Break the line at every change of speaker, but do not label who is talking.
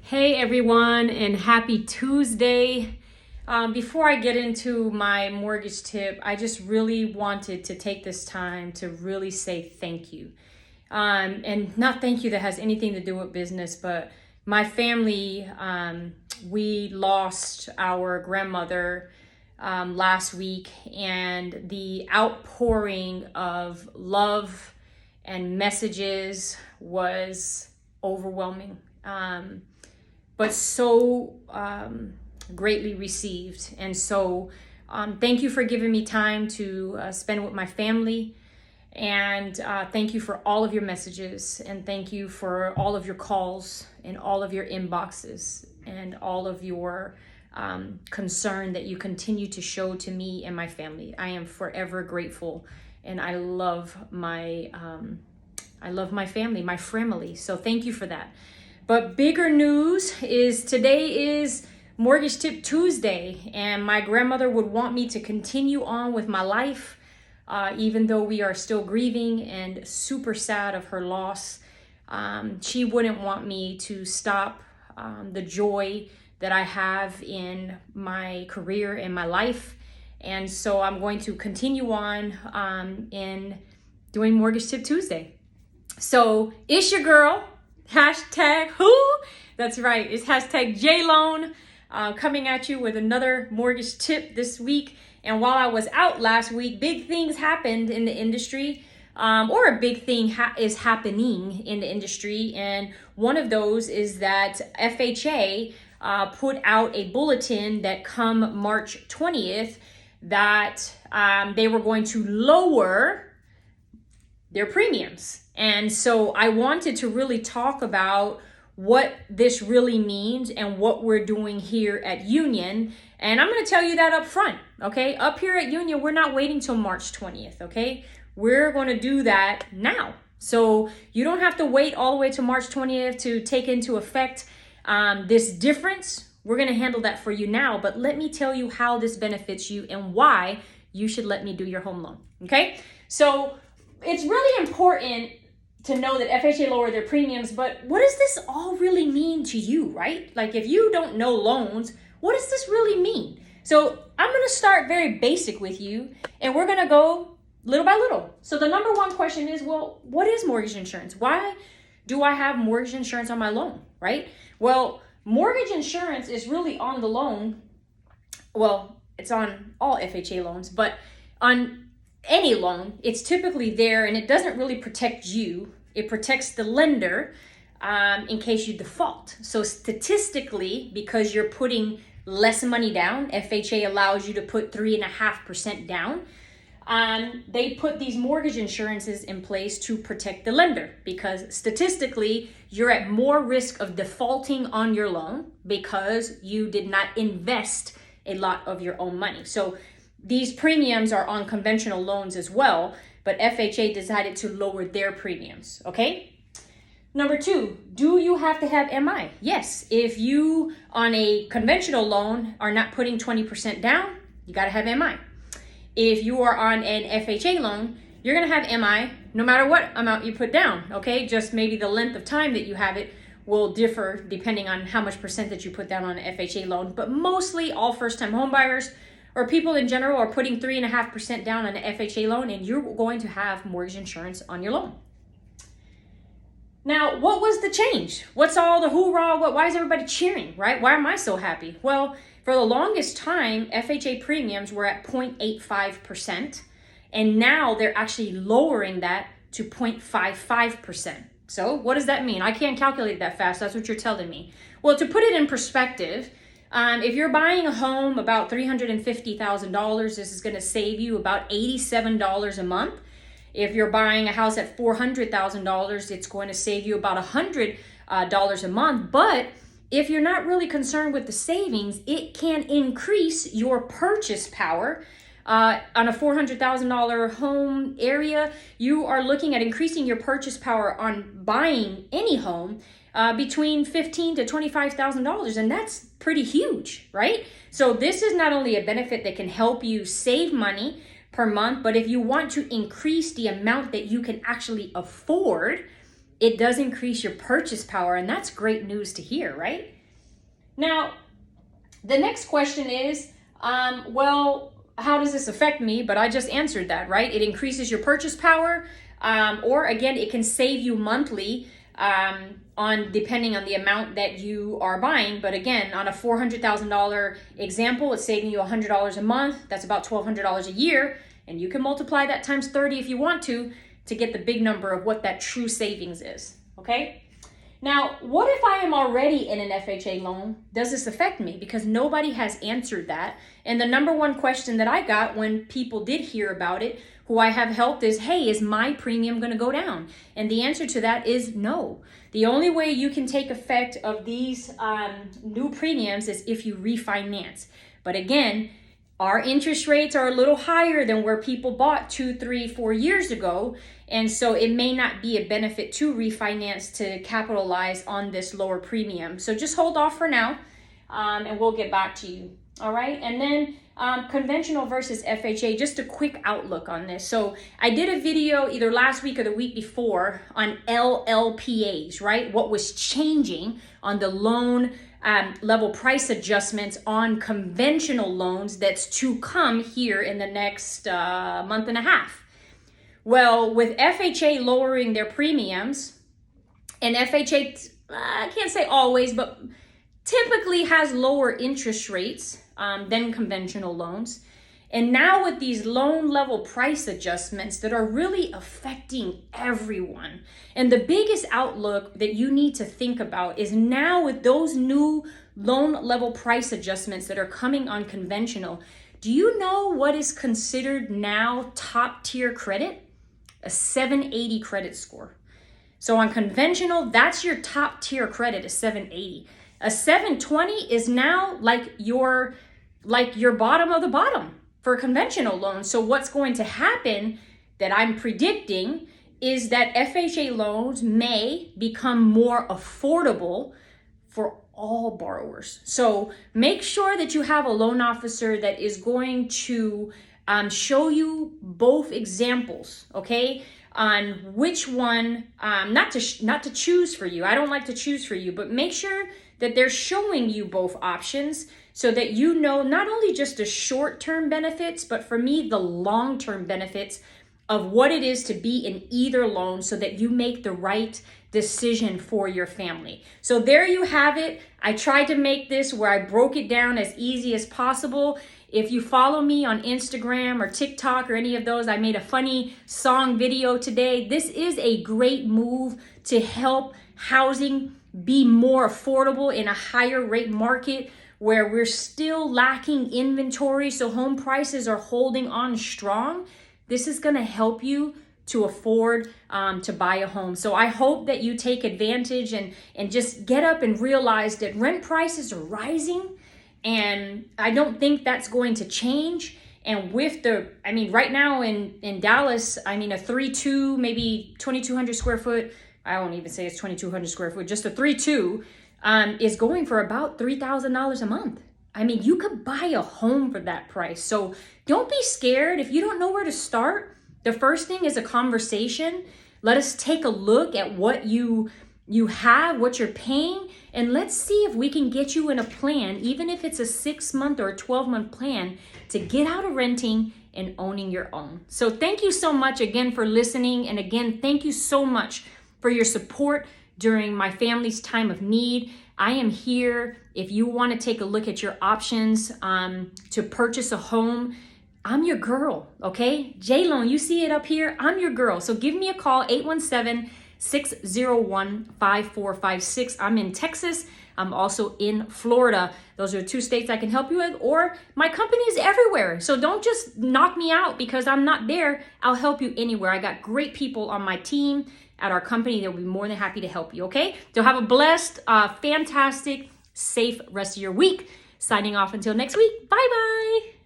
Hey everyone, and happy Tuesday. Before I get into my mortgage tip, I just really wanted to take this time to really say thank you. And not thank you that has anything to do with business, but my family, we lost our grandmother last week, and the outpouring of love and messages was overwhelming. But so greatly received. And so thank you for giving me time to spend with my family. And thank you for all of your messages. And thank you for all of your calls and all of your inboxes and all of your concern that you continue to show to me and my family. I am forever grateful. And I love my family, my family. So thank you for that. But bigger news is today is Mortgage Tip Tuesday, and my grandmother would want me to continue on with my life, even though we are still grieving and super sad of her loss. She wouldn't want me to stop the joy that I have in my career and my life. And so I'm going to continue on in doing Mortgage Tip Tuesday. So it's your girl. Hashtag who? That's right. It's hashtag JLoan coming at you with another mortgage tip this week. And while I was out last week, big things happened in the industry, or a big thing is happening in the industry. And one of those is that FHA put out a bulletin that come March 20th that they were going to lower their premiums. And so I wanted to really talk about what this really means and what we're doing here at Union. And I'm going to tell you that up front, okay? Up here at Union, we're not waiting till March 20th, okay? We're going to do that now. So you don't have to wait all the way to March 20th to take into effect this difference. We're going to handle that for you now, but let me tell you how this benefits you and why you should let me do your home loan, okay? So it's really important to know that FHA lowered their premiums, but what does this all really mean to you, right? Like if you don't know loans, what does this really mean? So I'm gonna start very basic with you, and we're gonna go little by little. So the number one question is, well, what is mortgage insurance? Why do I have mortgage insurance on my loan, right? Well, mortgage insurance is really on the loan. Well, it's on all FHA loans, but on any loan, it's typically there, and it doesn't really protect you. It protects the lender in case you default. So statistically, because you're putting less money down, FHA allows you to put 3.5% down. They put these mortgage insurances in place to protect the lender, because statistically, you're at more risk of defaulting on your loan because you did not invest a lot of your own money. So these premiums are on conventional loans as well, but FHA decided to lower their premiums, okay? Number two, do you have to have MI? Yes, if you on a conventional loan are not putting 20% down, you gotta have MI. If you are on an FHA loan, you're gonna have MI no matter what amount you put down, okay? Just maybe the length of time that you have it will differ depending on how much percentage you put down on an FHA loan, but mostly all first-time home buyers or people in general are putting 3.5% down on an FHA loan, and you're going to have mortgage insurance on your loan. Now, what was the change? What's all the hoorah? Why is everybody cheering, right? Why am I so happy? Well, for the longest time, FHA premiums were at 0.85%, and now they're actually lowering that to 0.55%. So what does that mean? I can't calculate that fast. That's what you're telling me. Well, to put it in perspective, if you're buying a home about $350,000, this is going to save you about $87 a month. If you're buying a house at $400,000, it's going to save you about $100 a month. But if you're not really concerned with the savings, it can increase your purchase power. On a $400,000 home area, you are looking at increasing your purchase power on buying any home between $15,000 to $25,000, and that's pretty huge, right? So this is not only a benefit that can help you save money per month, but if you want to increase the amount that you can actually afford, it does increase your purchase power, and that's great news to hear, right? Now, the next question is, well, how does this affect me? But I just answered that, right? It increases your purchase power, or again, it can save you monthly on depending on the amount that you are buying. But again, on a $400,000 example, it's saving you $100 a month. That's about $1,200 a year. And you can multiply that times 30 if you want to get the big number of what that true savings is, okay? Now, what if I am already in an FHA loan? Does this affect me? Because nobody has answered that. And the number one question that I got when people did hear about it, who I have helped, is, hey, is my premium going to go down? And the answer to that is no. The only way you can take effect of these new premiums is if you refinance. But again, our interest rates are a little higher than where people bought 2, 3, 4 years ago. And so it may not be a benefit to refinance to capitalize on this lower premium. So just hold off for now, and we'll get back to you. All right. And then conventional versus FHA, just a quick outlook on this. So I did a video either last week or the week before on LLPAs, right? What was changing on the loan level price adjustments on conventional loans that's to come here in the next month and a half. Well, with FHA lowering their premiums, and FHA, I can't say always, but typically has lower interest rates than conventional loans. And now with these loan level price adjustments that are really affecting everyone. And the biggest outlook that you need to think about is now with those new loan level price adjustments that are coming on conventional, do you know what is considered now top tier credit? A 780 credit score. So on conventional, that's your top tier credit, a 780. A 720 is now like your bottom of the bottom for conventional loans. So what's going to happen that I'm predicting is that FHA loans may become more affordable for all borrowers. So make sure that you have a loan officer that is going to show you both examples, okay, on which one, not to choose for you. I don't like to choose for you, but make sure that they're showing you both options so that you know not only just the short-term benefits, but for me, the long-term benefits of what it is to be in either loan so that you make the right decision for your family. So there you have it. I tried to make this where I broke it down as easy as possible. If you follow me on Instagram or TikTok or any of those, I made a funny song video today. This is a great move to help housing be more affordable in a higher rate market where we're still lacking inventory, so home prices are holding on strong. This is going to help you to afford to buy a home. So I hope that you take advantage and just get up and realize that rent prices are rising. And I don't think that's going to change. And with right now in Dallas, a 3.2, maybe 2,200 square foot, I won't even say it's 2,200 square foot, just a 3.2 is going for about $3,000 a month. You could buy a home for that price. So don't be scared. If you don't know where to start, the first thing is a conversation. Let us take a look at what you have, what you're paying, and let's see if we can get you in a plan, even if it's a 6-month or a 12-month plan, to get out of renting and owning your own. So thank you so much again for listening. And again, thank you so much for your support during my family's time of need. I am here if you want to take a look at your options to purchase a home. I'm your girl, okay? JLoan, you see it up here? I'm your girl. So give me a call, 817-601-5456. I'm in Texas. I'm also in Florida. Those are 2 states I can help you with, or my company is everywhere. So don't just knock me out because I'm not there. I'll help you anywhere. I got great people on my team at our company that will be more than happy to help you, okay? So have a blessed, fantastic, safe rest of your week. Signing off until next week. Bye-bye.